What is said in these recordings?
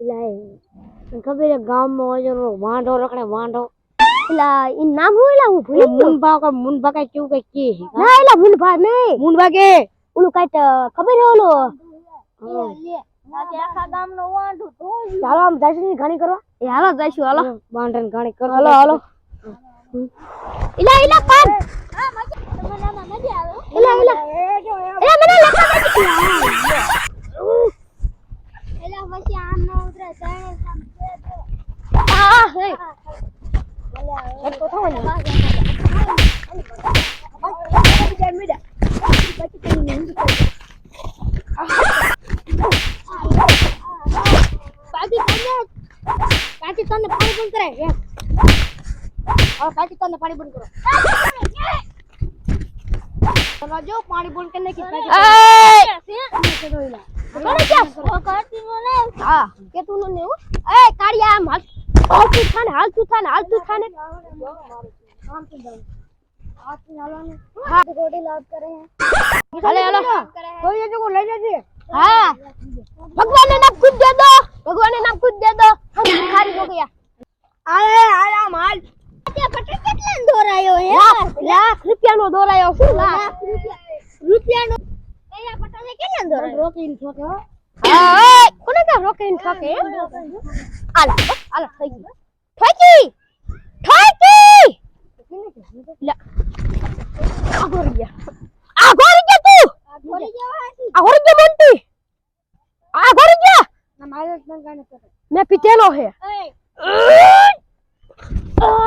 લાય ખબર ગામમાં ઓજરો વાંઢો રખડે વાંઢો એલા ઈ નામ હું એલા હું ભૂલી મુનભા કઈ કેવું કઈ કે ના એલા મુનભા નહીં મુનભા કે ઓલું કઈ ખબર હે ઓલો આખા ગામનો વાંઢો ચાલો આમ દર્શન ઘણી કરવા એ હાલો જઈશું હાલો વાંઢન ઘણી કરો હાલો હાલો એલા પાન હા મજા મજા આવે એલા મને લખા એલા પછી આમ ન ઉતરે ચાણે કામ દે આ હે એલા તો થાવ ને પાકિસ્તાન ને પાણી બંધ કરાય હવે પાકિસ્તાન ને પાણી બંધ કરો જો પાણી બંધ કરને की हां के तू ने ए काड़िया हाल तू थाने हाल तू थाने काम से दो हाथ निकालो ने हां गोड़ी लॉक करे हैं हेलो हेलो कोई ये को ले जाइए हां भगवान ने नाम खुद दे दो हम भिखारी हो गया अरे आया माल તે પટે કેટલા દોરાયો હે લાખ રૂપિયાનો દોરાયો શું લાખ રૂપિયાનો એયા પટે કેટલા દોરાયો રોકીન ઠોકે હા કોને કા રોકીન ઠોકે આલ થઈ ગઈ ઠોકી લે આગોરી ગયા મોંટી આગોરી ગયા ના મારે ન ગાને મે પીતેલો હે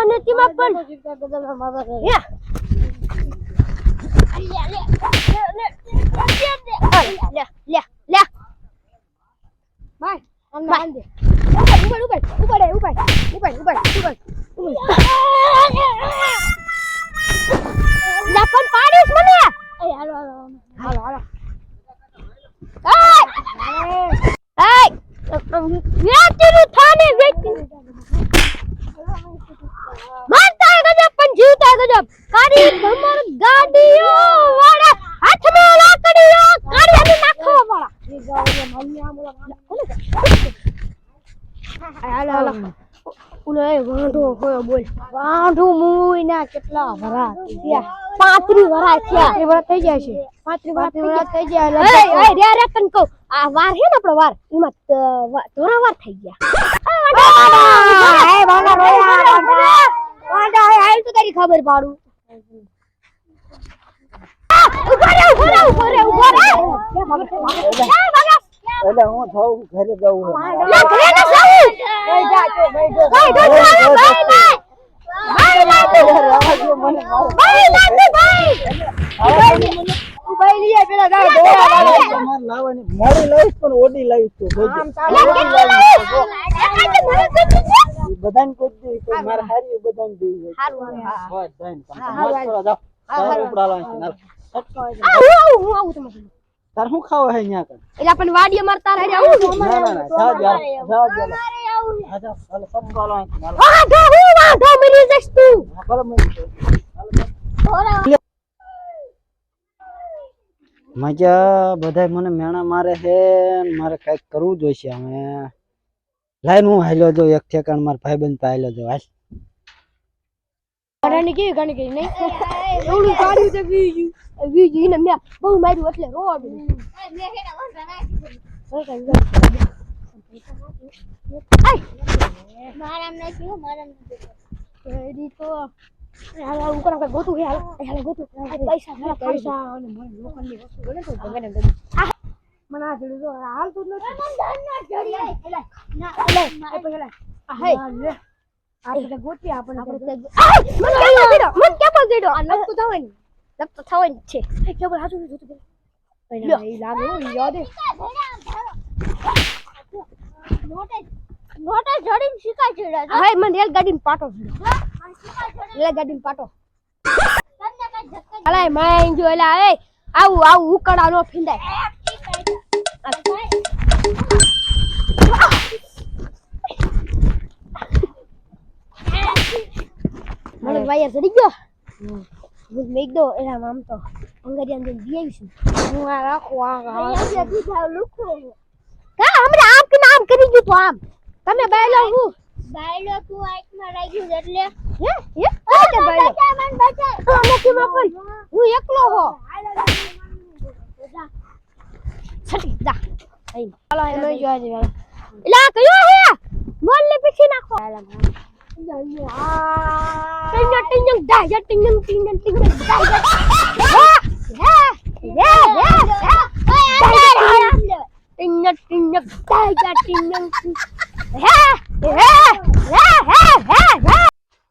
ને તીમાં પણ લે ભાઈ અમને આંદે ઉપાડ લપન પાડીશ મને એ હાલો વેચી થાને વેચી મારતા ગજબ પણ જીવતા ગજબ કાડી કમર ગાડીઓ વાળા હાથમાં લાકડીઓ કાડીને નાખવા વાળા એ ગાડીએ મમ્મી હાલો ઉલે વાંઢો હોય બોલ વાંઢો મુઈ ના કેટલા વરા થયા 35 વરા થયા 35 વરા થઈ જાય છે 35 વરા થઈ જાય એ રે તન કહું આ વાર હે ને આપણો વાર એમાં થોડા વાર થઈ ગયા એ વાંઢા રોયા વાંઢા હાલ તો તારી ખબર પાડું ઉભો રે એટલે હું થાઉં ઘરે જાઉં લે ઘરે ન જાઉં ભાઈ જા છો ભાઈ ભાઈ લીએ પેલા જા દોરા તમાર લાવવાની મોડી લાવીશ પણ ઓડી લાવીશ તો બધાને કોઈ દે કોઈ માર હારી બધાને દે હારું હા બધાને તમાર જાવ હારું ઉપડાલાય ના આવું તમે તાર હું ખાવ હે ન્યા કર એલા પણ વાડીએ મારતા રહે આવું ના જા આવું આજા હાલ સબ બોલાય વાંઢો મરી જઈશ તું ભલે મજા બધાય મને મેણા મારે છે મારે કઈક કરવું જોઈશે હવે લાઈન હું હાલ્યો જો એક ઠેકાણ માર ભાઈબંધ પા હાલ્યો જો હાલ અડાની કે ગણી ગઈ નહીં એવડું કાઢ્યું તે વીજુ ને મે બહુ માર્યું એટલે રોડ મે હેડા વંઢા નાખી મારામ નથી મારામ એડી તો હાલો ઉપર કે ગોતું હે હાલો ગોતું પૈસા અને મને લોખંડની વસ્તુ ગણે તો ગણે મને આ જડી જો હાલ તું નથી મન ધન ના જડી એલા ના એલા પેલા આ હે આપણે ગોતી આપણે મન કેમ જડો આ લપતો થવાની છે કેબલ હાજુ જોતું પેલા એ લાગે હો યાદ હે નોટે જડીને શિકા ચડ્યા હા મને એક ગાડીમાં પાટો ચડ્યો એક ગાડીમાં પાટો તમને કઈ ધક્કા અલા મેં જો એલા એ આવું ઉકડા નો ફિંદાય મને વાયર ચડી ગયો હું મેક દો એલા આમ તો અંગરિયા અંદર દી આવીશું હું આ રાખો આ દીધા લુખો કા હમણાં આમ કે આમ કરી ગયું તો આમ તમે બાયલો હું બાયલો તું આંખમાં લાગ્યું એટલે હે ઓકે બાયલો નથી બાપા હું એકલો હો છટી જા આઈ હાલો એનો જોવા દે એલા કયો હે બોલ ને પીછી નાખો ટિંગ ડાય ટિંગ ડાય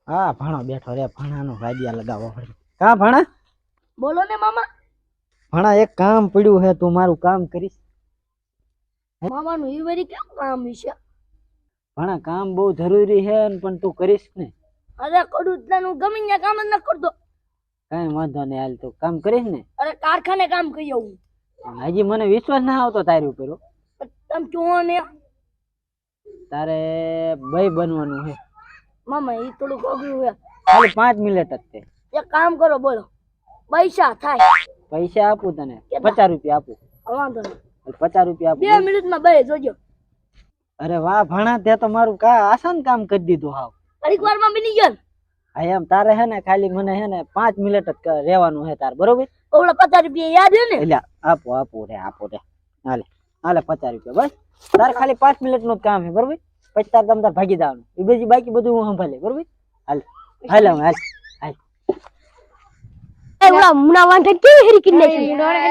હા ભણો બેઠો રે ભણાનો વાડિયા લગાવો પડે કા ભણા બોલો ને મામા ભણા એક કામ પડ્યું હે તું મારું કામ કરીશ મામાનું ઈ વરી કેમ કામ છે ભણા કામ બહુ જરૂરી હે ને પણ તું કરીશ ને અરે કડું તનું ગમે ત્યાં કામ જ ન કરતો કાંઈ વાંધો નહીં હાલ તું કામ કરીશ ને અરે કારખાને કામ કરી આવું હજી મને વિશ્વાસ ના આવતો તારી ઉપર હો. તમે જોવો ને તારે ભાઈ બનવાનું હે મામા ઈ થોડું અઘરું હે ખાલી 5 મિનિટ જ તે એક કામ કરો બોલો પૈસા થાય પૈસા આપું તને 50 રૂપિયા આપું વાંધો નહીં 50 રૂપિયા 2 આપું મિનિટમાં બે જોજો અરે વાહ ભણા તે તો મારું આસાન કામ કરી દીધું હાવ ઘડીક વારમાં બની ગયો હા એમ તારે હે ને ખાલી મને હે ને 5 મિનિટ જ રહેવાનું હે તાર બરોબર ઓલા 50 રૂપિયા યાદ હે ને એટલે આપો રે હાલે 50 રૂપિયા બસ તારે ખાલી 5 મિનિટ નું જ કામ હે બરોબર પછી તાર તમ તાર ભાગી જવાનું એ બીજી બાકી બધું હું સંભાળે બરોબર હાલ એ ઓલા મુના વાંઢા કેવી હેરી કિન નાખી મારે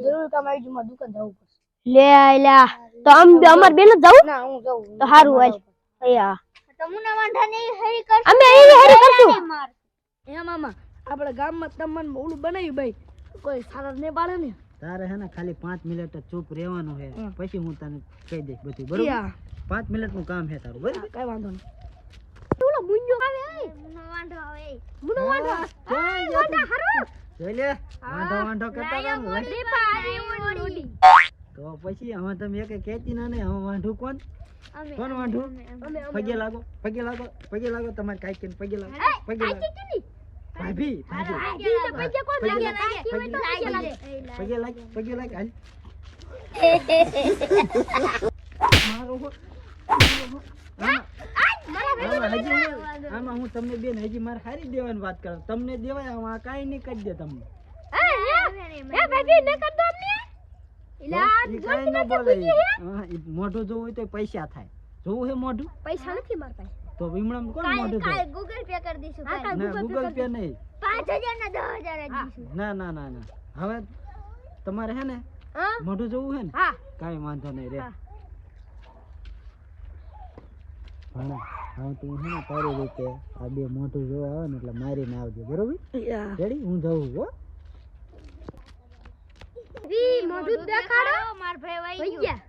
જરૂર કામ આવી જuma દુકાન જવું પડશે લે આયલા તો અમાર બેન જ જાવ ના હું જાઉં તો હારું હાલ અયા તો મુના વાંઢા ને હેરી કરશું અમે એવી હેરી કરશું એ મામા આપણે ગામમાં તમને ઓલું બનાવ્યું ભાઈ કોઈ સારા ને પાડે ને તારે હે ને ખાલી 5 મિનિટ જ ચૂપ રહેવાનું હે પછી હું તને કહી દઈશ બધું બરોબર 5 મિનિટ નું કામ હે તારું બરોબર કઈ વાંધો નહીં ઓલો મુન્યો આવે મુનો વાંઢો આવે મુનો વાંઢો વાંઢા હારો જોઈ લે વાંઢો કરતા હતા ને તો પછી હવે તમે એક કહેતી ના ને હવે વાંઢું કોણ વાંઢું પગે લાગો તમારે કાઈ કે પગે લાગો ભાભી પગે લાગ હાલ આમાં હું તમને બેન હજી મારે હારી દેવાની વાત કરું તમને દેવાય આમાં કાઈ નહીં કરી દે તમને મોઢું જોવું હોય તો પૈસા થાય જોવું હે મોઢું પૈસા નથી મારતા તો વિમણામ કોણ મોઢું જોવે ગૂગલ પે કરી દઈશું ના ગૂગલ પે નહીં 5000 ના 10000 દઈશું ના હવે તમારે હે ને મોઢું જોવું હે ને હા કાઈ વાંધો નહીં રે ભણા હવે તું હે ને તારી રીતે આ બે મોઢું જોવા આવે ને એટલે મારીને આવજો બરોબર રેડી હું જાઉં હો વી મોઢું દેખાડો માર ભાઈ વઈ ગયા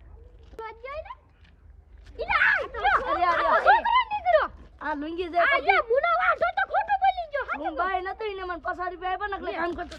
આ લુંગી જે આ મુનો વાંઢો તો ખોટું બોલી ગયો હું ભાઈ નતો ઈને મને 50 રૂપિયા આપ્યા ને એટલે કામ કરતો